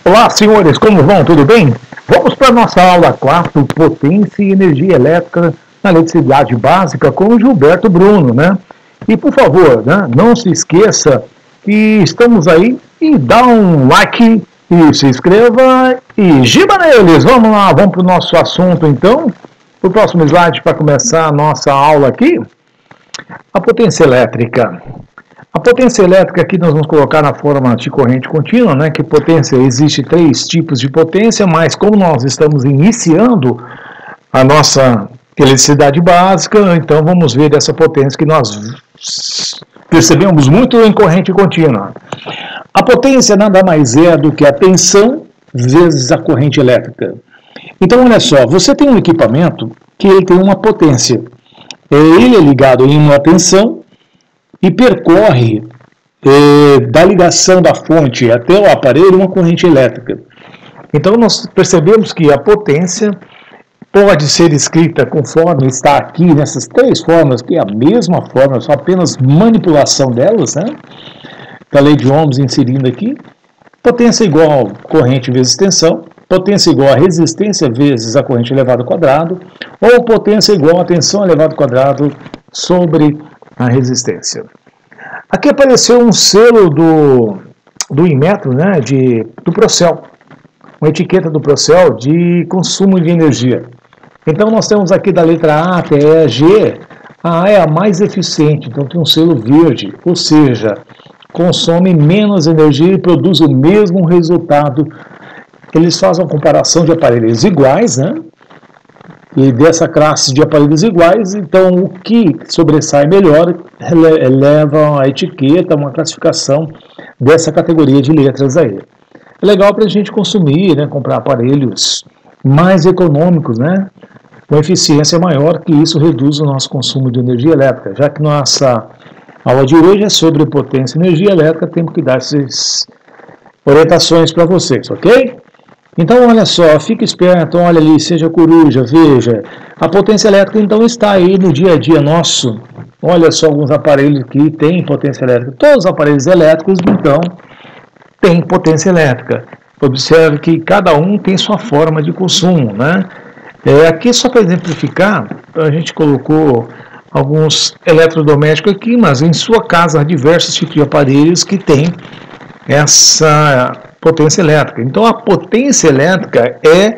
Olá, senhores, como vão? Tudo bem? Vamos para a nossa aula 4, Potência e Energia Elétrica na Eletricidade Básica, com o Gilberto Bruno, né? E, por favor, né, não se esqueça que estamos aí e dá um like e se inscreva e giba neles. Vamos lá, vamos para o nosso assunto, então. O próximo slide para começar a nossa aula aqui. A potência elétrica. A potência elétrica aqui nós vamos colocar na forma de corrente contínua, né? Que potência, existe 3 tipos de potência, mas como nós estamos iniciando a nossa eletricidade básica, então vamos ver essa potência que nós percebemos muito em corrente contínua. A potência nada mais é do que a tensão vezes a corrente elétrica. Então olha só, você tem um equipamento que ele tem uma potência, ele é ligado em uma tensão e percorre da ligação da fonte até o aparelho uma corrente elétrica. Então nós percebemos que a potência pode ser escrita conforme está aqui nessas 3 formas, que é a mesma forma, só apenas manipulação delas, né? Da lei de Ohms inserindo aqui. Potência igual corrente vezes tensão, potência igual a resistência vezes a corrente elevado ao quadrado, ou potência igual a tensão elevado ao quadrado sobre a resistência. Aqui apareceu um selo do Inmetro, né, do Procel, uma etiqueta do Procel de consumo de energia. Então nós temos aqui da letra A até a G, a A é a mais eficiente, então tem um selo verde, ou seja, consome menos energia e produz o mesmo resultado. Eles fazem uma comparação de aparelhos iguais, né? E dessa classe de aparelhos iguais, então o que sobressai melhor leva a etiqueta, uma classificação dessa categoria de letras aí. É legal para a gente consumir, né, comprar aparelhos mais econômicos, né, com eficiência maior, que isso reduz o nosso consumo de energia elétrica. Já que nossa aula de hoje é sobre potência e energia elétrica, temos que dar essas orientações para vocês, ok? Então, olha só, fique esperto, olha ali, seja coruja, veja. A potência elétrica, então, está aí no dia a dia nosso. Olha só alguns aparelhos que têm potência elétrica. Todos os aparelhos elétricos, então, têm potência elétrica. Observe que cada um tem sua forma de consumo, né? Aqui, só para exemplificar, a gente colocou alguns eletrodomésticos aqui, mas em sua casa há diversos tipos de aparelhos que têm essa potência elétrica. Então a potência elétrica é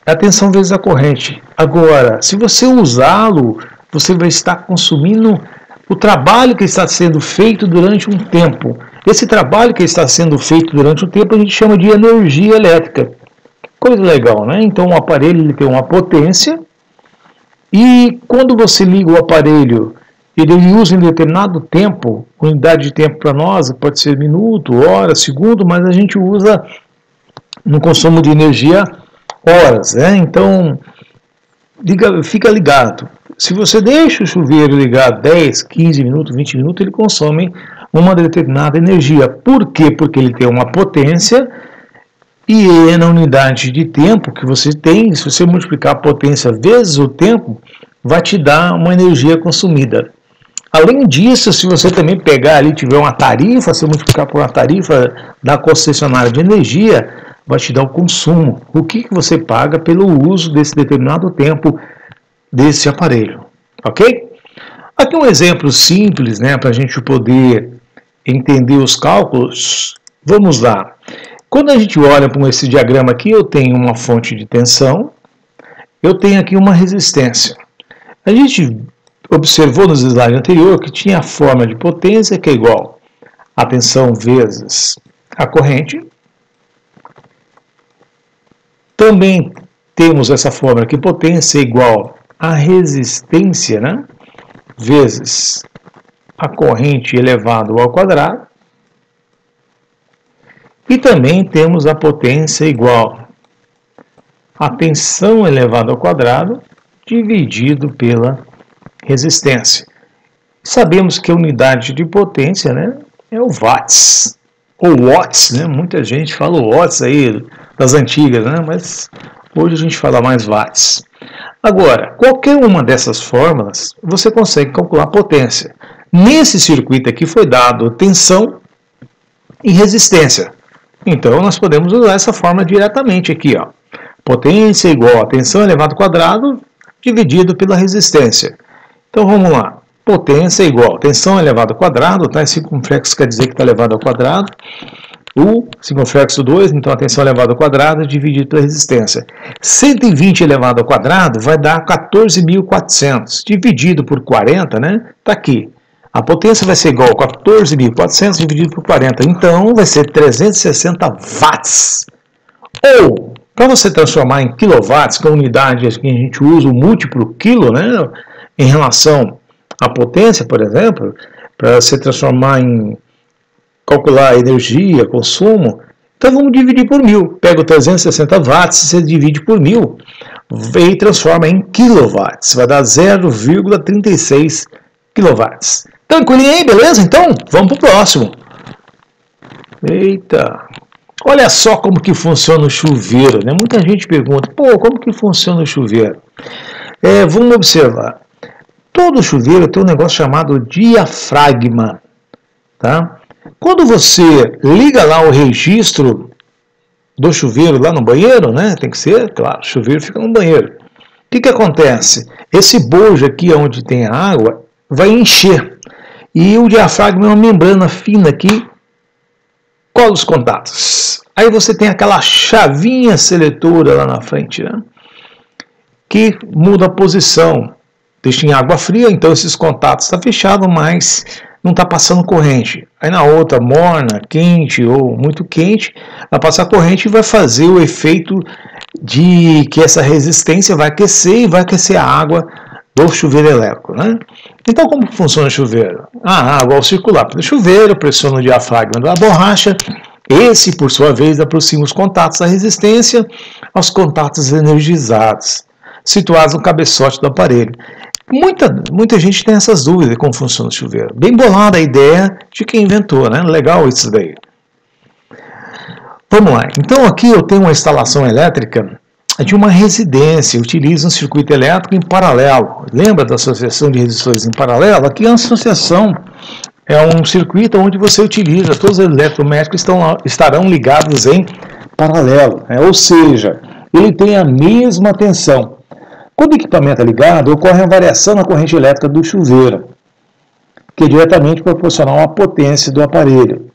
a tensão vezes a corrente. Agora, se você usá-lo, você vai estar consumindo o trabalho que está sendo feito durante um tempo. Esse trabalho que está sendo feito durante um tempo a gente chama de energia elétrica. Coisa legal, né? Então o aparelho ele tem uma potência e quando você liga o aparelho, ele usa em determinado tempo, unidade de tempo para nós, pode ser minuto, hora, segundo, mas a gente usa no consumo de energia horas, né? Então, fica ligado. Se você deixa o chuveiro ligado 10, 15 minutos, 20 minutos, ele consome uma determinada energia. Por quê? Porque ele tem uma potência e é na unidade de tempo que você tem, se você multiplicar a potência vezes o tempo, vai te dar uma energia consumida. Além disso, se você também pegar ali, tiver uma tarifa, se multiplicar por uma tarifa da concessionária de energia, vai te dar o consumo. O que você paga pelo uso desse determinado tempo desse aparelho, ok? Aqui um exemplo simples, né, para a gente poder entender os cálculos. Vamos lá. Quando a gente olha para esse diagrama aqui, eu tenho uma fonte de tensão, eu tenho aqui uma resistência. A gente observou nos slides anteriores que tinha a forma de potência que é igual a tensão vezes a corrente. Também temos essa forma que potência é igual a resistência, né, vezes a corrente elevado ao quadrado. E também temos a potência igual a tensão elevado ao quadrado dividido pela resistência. Sabemos que a unidade de potência, né, é o watts, ou watts, né? Muita gente fala watts aí das antigas, né? Mas hoje a gente fala mais watts. Agora, qualquer uma dessas fórmulas, você consegue calcular a potência. Nesse circuito aqui foi dado tensão e resistência. Então, nós podemos usar essa forma diretamente aqui, ó. Potência igual a tensão elevado ao quadrado dividido pela resistência. Então, vamos lá. Potência igual a tensão elevado ao quadrado, tá? Esse circunflexo quer dizer que está elevado ao quadrado. O circunflexo 2, então a tensão elevada ao quadrado dividido pela resistência. 120 elevado ao quadrado vai dar 14.400. Dividido por 40, né? Está aqui. A potência vai ser igual a 14.400 dividido por 40. Então, vai ser 360 watts. Ou, para você transformar em quilowatts, que é a unidade que a gente usa o múltiplo quilo, né? Em relação à potência, por exemplo, para você transformar em calcular energia, consumo, então vamos dividir por 1000. Pega o 360 watts, você divide por 1000 e transforma em quilowatts. Vai dar 0,36 quilowatts. Tranquilinho aí, beleza? Então, vamos para o próximo. Eita! Olha só como que funciona o chuveiro, né? Muita gente pergunta, pô, como que funciona o chuveiro? Vamos observar. Todo chuveiro tem um negócio chamado diafragma, tá? Quando você liga lá o registro do chuveiro lá no banheiro, né? Tem que ser, claro, o chuveiro fica no banheiro. O que acontece? Esse bojo aqui onde tem a água vai encher. E o diafragma é uma membrana fina que cola os contatos. Aí você tem aquela chavinha seletora lá na frente, né? Que muda a posição. Deixa em água fria, então esses contatos estão fechados, mas não está passando corrente. Aí na outra, morna, quente ou muito quente, vai passar corrente e vai fazer o efeito de que essa resistência vai aquecer e vai aquecer a água do chuveiro elétrico, né? Então como funciona o chuveiro? A água ao circular pelo chuveiro pressiona o diafragma da borracha. Esse, por sua vez, aproxima os contatos da resistência aos contatos energizados, situados no cabeçote do aparelho. Muita gente tem essas dúvidas de como funciona o chuveiro. Bem bolada a ideia de quem inventou, né? Legal isso daí. Vamos lá. Então aqui eu tenho uma instalação elétrica de uma residência. Utiliza um circuito elétrico em paralelo. Lembra da associação de resistores em paralelo? Aqui a associação é um circuito onde você utiliza, todos os eletrodomésticos estarão ligados em paralelo, né? Ou seja, ele tem a mesma tensão. Quando o equipamento é ligado, ocorre a variação na corrente elétrica do chuveiro, que é diretamente proporcional à potência do aparelho.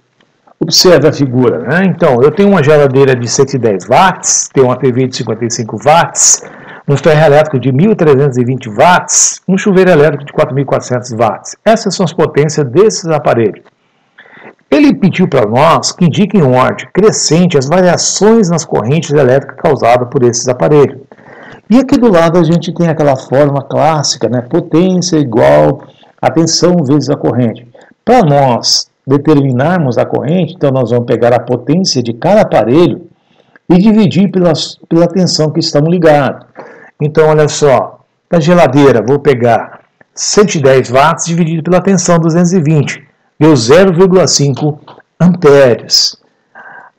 Observe a figura, né? Então, eu tenho uma geladeira de 110 watts, tenho uma TV de 55 watts, um ferro elétrico de 1.320 watts, um chuveiro elétrico de 4.400 watts. Essas são as potências desses aparelhos. Ele pediu para nós que indiquem em ordem crescente as variações nas correntes elétricas causadas por esses aparelhos. E aqui do lado a gente tem aquela forma clássica, né? Potência igual a tensão vezes a corrente. Para nós determinarmos a corrente, então nós vamos pegar a potência de cada aparelho e dividir pela tensão que estão ligados. Então, olha só, da geladeira vou pegar 110 watts dividido pela tensão 220, deu 0,5 amperes.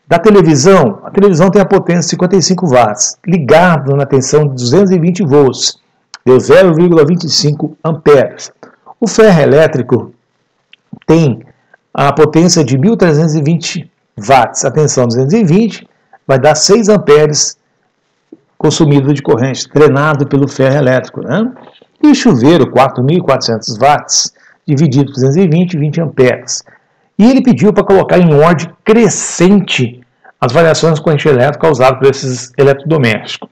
Da televisão, a televisão tem a potência de 55 watts, ligado na tensão de 220 volts, deu 0,25 amperes. O ferro elétrico tem a potência de 1.320 watts, a tensão 220, vai dar 6 amperes consumido de corrente, drenado pelo ferro elétrico, né? E o chuveiro, 4.400 watts, dividido por 220, 20 amperes. E ele pediu para colocar em ordem crescente as variações de corrente elétrica causadas por esses eletrodomésticos.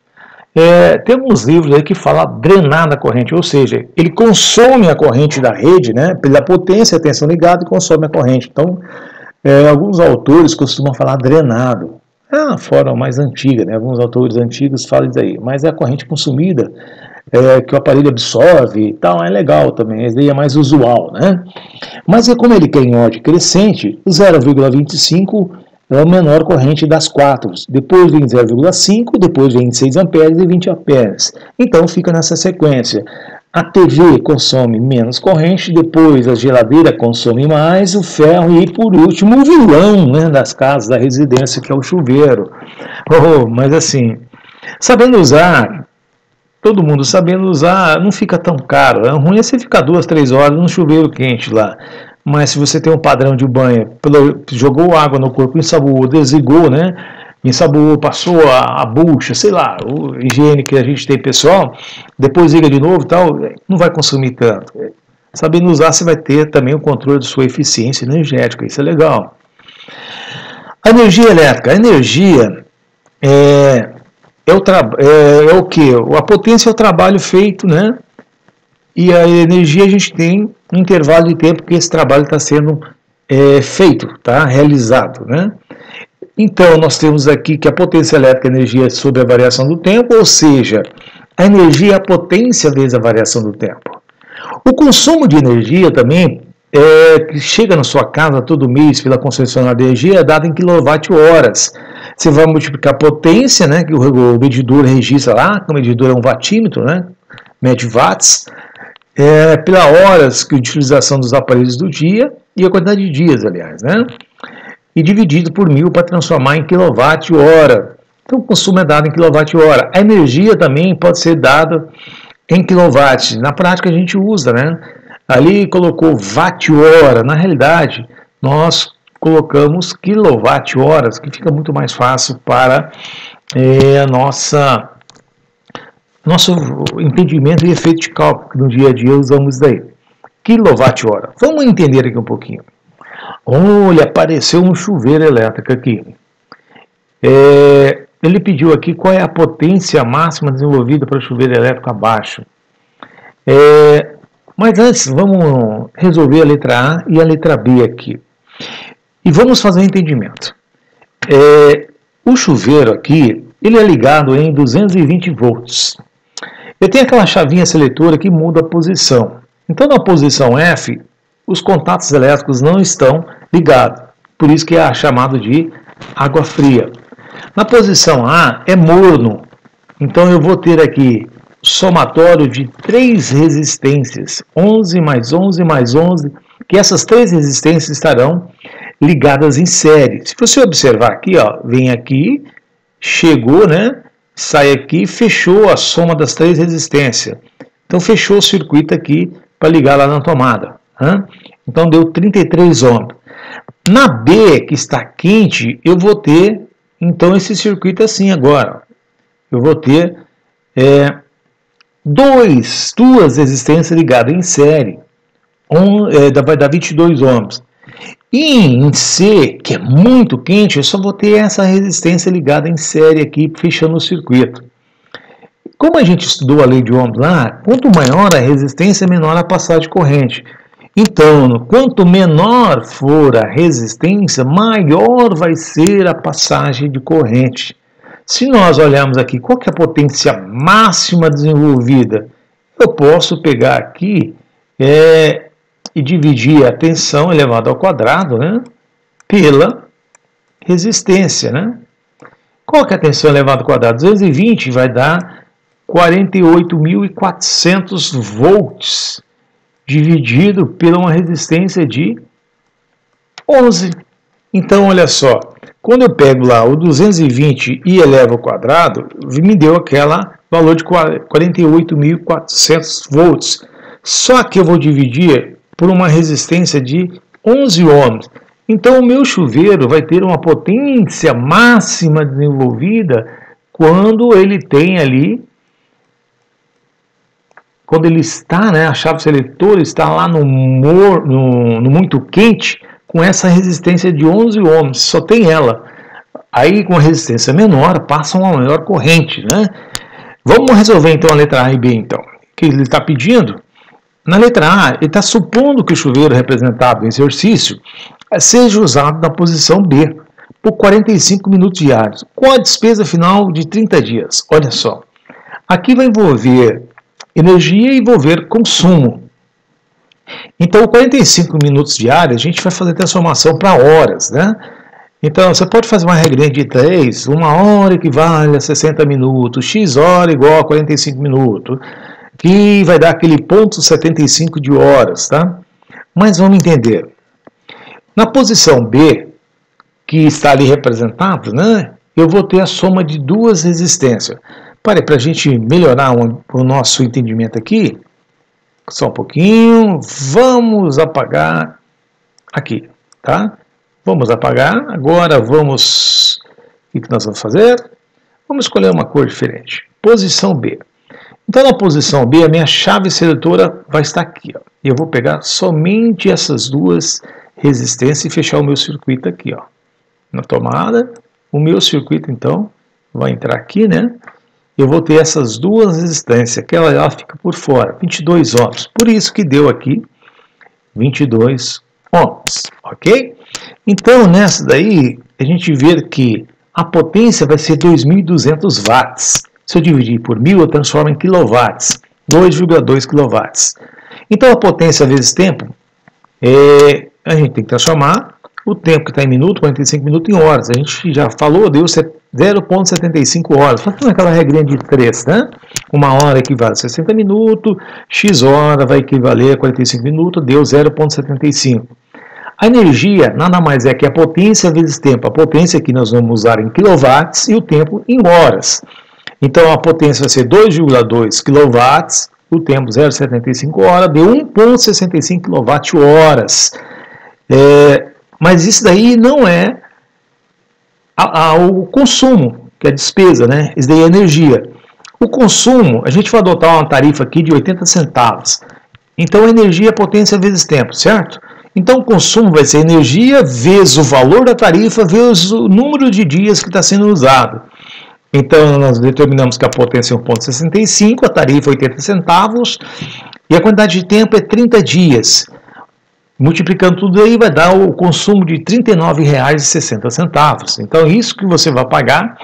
Tem alguns livros aí que falam drenar da corrente, ou seja, ele consome a corrente da rede, né, pela potência, a tensão ligada, e consome a corrente. Então, alguns autores costumam falar drenado. É uma forma mais antiga, né? Alguns autores antigos falam isso aí, mas é a corrente consumida que o aparelho absorve e tal, é legal também, esse aí é mais usual, né? Mas como ele quer em ordem crescente, o 0,25 é a menor corrente das quatro, depois vem 0,5, depois vem 6 amperes e 20 amperes. Então fica nessa sequência. A TV consome menos corrente, depois a geladeira consome mais, o ferro e, por último, o vilão, né, das casas, da residência, que é o chuveiro. Mas assim, sabendo usar, todo mundo sabendo usar, não fica tão caro. É ruim é você ficar 2, 3 horas no chuveiro quente lá. mas se você tem um padrão de banho, jogou água no corpo, ensaboou, desligou, né? Ensaboou, passou a bucha, sei lá, o higiene que a gente tem pessoal, depois liga de novo e tal, não vai consumir tanto. Sabendo usar, você vai ter também o controle de sua eficiência energética, isso é legal. A energia elétrica, a energia é o que? A potência é o trabalho feito, né? E a energia a gente tem um intervalo de tempo que esse trabalho está sendo feito, tá? Realizado, né? Então, nós temos aqui que a potência elétrica é a energia sobre a variação do tempo, ou seja, a energia é a potência vezes a variação do tempo. O consumo de energia também, que chega na sua casa todo mês pela concessionária de energia, é dado em quilowatt-horas. Você vai multiplicar a potência, né, que o medidor registra lá, que o medidor é um watímetro, né, mede watts, pela horas de utilização dos aparelhos do dia, e a quantidade de dias, aliás, né? E dividido por 1000 para transformar em quilowatt-hora. Então o consumo é dado em quilowatt-hora. A energia também pode ser dada em quilowatt. Na prática a gente usa, né? Ali colocou watt-hora. Na realidade, nós colocamos quilowatt-horas, que fica muito mais fácil para nosso entendimento e efeito de cálculo, que no dia a dia usamos daí. Quilowatt-hora. Vamos entender aqui um pouquinho. Olha, apareceu um chuveiro elétrico aqui. Ele pediu aqui qual é a potência máxima desenvolvida para o chuveiro elétrico abaixo. Mas antes, vamos resolver a letra A e a letra B aqui. E vamos fazer um entendimento. O chuveiro aqui, ele é ligado em 220 volts. Eu tenho aquela chavinha seletora que muda a posição. Então, na posição F, os contatos elétricos não estão ligados. Por isso que é chamado de água fria. Na posição A, é morno. Então, eu vou ter aqui somatório de 3 resistências. 11 mais 11 mais 11. Que essas 3 resistências estarão ligadas em série. Se você observar aqui, ó, vem aqui, chegou, né? Sai aqui, fechou a soma das 3 resistências. Então, fechou o circuito aqui para ligar lá na tomada. Né? Então, deu 33 ohms. Na B, que está quente, eu vou ter, então, esse circuito assim agora. Eu vou ter duas resistências ligadas em série. Vai dar 22 ohms. E em C, que é muito quente, eu só vou ter essa resistência ligada em série aqui, fechando o circuito. Como a gente estudou a lei de Ohms lá, quanto maior a resistência, menor a passagem de corrente. Então, quanto menor for a resistência, maior vai ser a passagem de corrente. Se nós olharmos aqui, qual que é a potência máxima desenvolvida? Eu posso pegar aqui e dividir a tensão elevada ao quadrado, né, pela resistência. Né? Qual que é a tensão elevada ao quadrado? 220 vai dar 48.400 volts, dividido por uma resistência de 11. Então, olha só, quando eu pego lá o 220 e elevo ao quadrado, me deu aquela valor de 48.400 volts. Só que eu vou dividir por uma resistência de 11 ohms. Então, o meu chuveiro vai ter uma potência máxima desenvolvida quando ele tem ali, quando ele está, né, a chave seletora está lá no muito quente, com essa resistência de 11 ohms, só tem ela. Aí, com a resistência menor, passa uma maior corrente. Né? Vamos resolver, então, a letra A e B, então. O que ele está pedindo? Na letra A, ele está supondo que o chuveiro representado no exercício seja usado na posição B, por 45 minutos diários, com a despesa final de 30 dias. Olha só, aqui vai envolver energia e envolver consumo. Então, 45 minutos diários, a gente vai fazer transformação para horas, né? Então, você pode fazer uma regrinha de 3, 1 hora equivale a 60 minutos, x hora igual a 45 minutos, que vai dar aquele ponto 75 de horas, tá? Mas vamos entender. Na posição B, que está ali representado, né? Eu vou ter a soma de 2 resistências. Para a gente melhorar o nosso entendimento aqui, só um pouquinho, vamos apagar aqui, tá? Vamos apagar. Agora vamos... O que nós vamos fazer? Vamos escolher uma cor diferente. Posição B. Então, na posição B, a minha chave seletora vai estar aqui, ó. E eu vou pegar somente essas duas resistências e fechar o meu circuito aqui, ó. Na tomada, o meu circuito, então, vai entrar aqui, né? Eu vou ter essas duas resistências, aquela ela fica por fora, 22 ohms. Por isso que deu aqui 22 ohms, ok? Então, nessa daí, a gente vê que a potência vai ser 2.200 watts. Se eu dividir por 1.000, eu transformo em quilowatts, 2,2 kW. Então, a potência vezes tempo, a gente tem que transformar o tempo que está em minuto, 45 minutos, em horas. A gente já falou, deu 0,75 horas. Fazendo aquela regrinha de 3, né? Uma hora equivale a 60 minutos, x hora vai equivaler a 45 minutos, deu 0,75. A energia nada mais é que a potência vezes tempo. A potência que nós vamos usar em quilowatts e o tempo em horas. Então, a potência vai ser 2,2 kW, o tempo 0,75 horas, deu 1,65 kWh. Mas isso daí não é o consumo, que é a despesa, né? Isso daí é energia. O consumo, a gente vai adotar uma tarifa aqui de 80 centavos. Então, energia é potência vezes tempo, certo? Então, o consumo vai ser energia vezes o valor da tarifa vezes o número de dias que está sendo usado. Então, nós determinamos que a potência é 1,65, a tarifa é 80 centavos e a quantidade de tempo é 30 dias. Multiplicando tudo aí vai dar o consumo de R$ 39,60. Então, isso que você vai pagar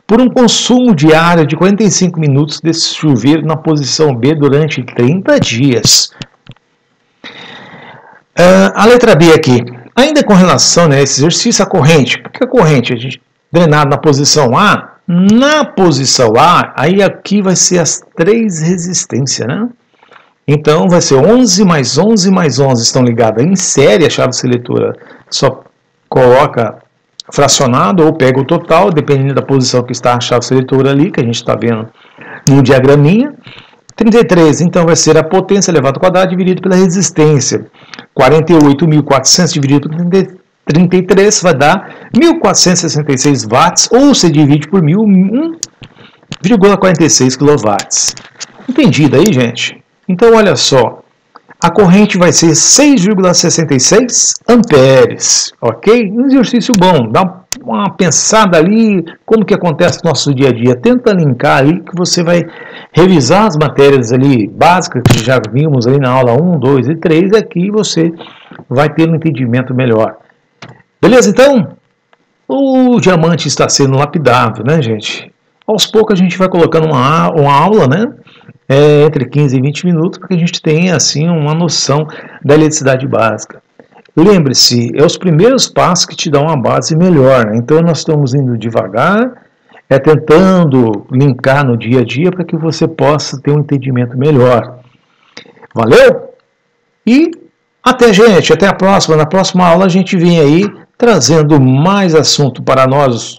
por um consumo diário de 45 minutos desse chuveiro na posição B durante 30 dias. A letra B aqui, ainda com relação a esse exercício, a corrente. Porque a corrente, a gente drenado na posição A, na posição A, aí aqui vai ser as 3 resistências, né? Então, vai ser 11 mais 11 mais 11 estão ligadas em série, a chave seletora só coloca fracionado ou pega o total, dependendo da posição que está a chave seletora ali, que a gente está vendo no diagraminha. 33, então, vai ser a potência elevado ao quadrado dividido pela resistência. 48.400 dividido por 33 vai dar 1.466 watts, ou se divide por 1,46 kW. Entendido aí, gente? Então, olha só. A corrente vai ser 6,66 amperes, ok? Um exercício bom. Dá uma pensada ali, como que acontece no nosso dia a dia. Tenta linkar ali que você vai revisar as matérias ali básicas que já vimos aí na aula 1, 2 e 3. Aqui você vai ter um entendimento melhor. Beleza, então? O diamante está sendo lapidado, né, gente? Aos poucos a gente vai colocando uma aula, né? Entre 15 e 20 minutos, para que a gente tenha, assim, uma noção da eletricidade básica. Lembre-se, os primeiros passos que te dão uma base melhor, né? Então, nós estamos indo devagar, tentando linkar no dia a dia para que você possa ter um entendimento melhor. Valeu? E até, gente, até a próxima. Na próxima aula a gente vem aí trazendo mais assunto para nós,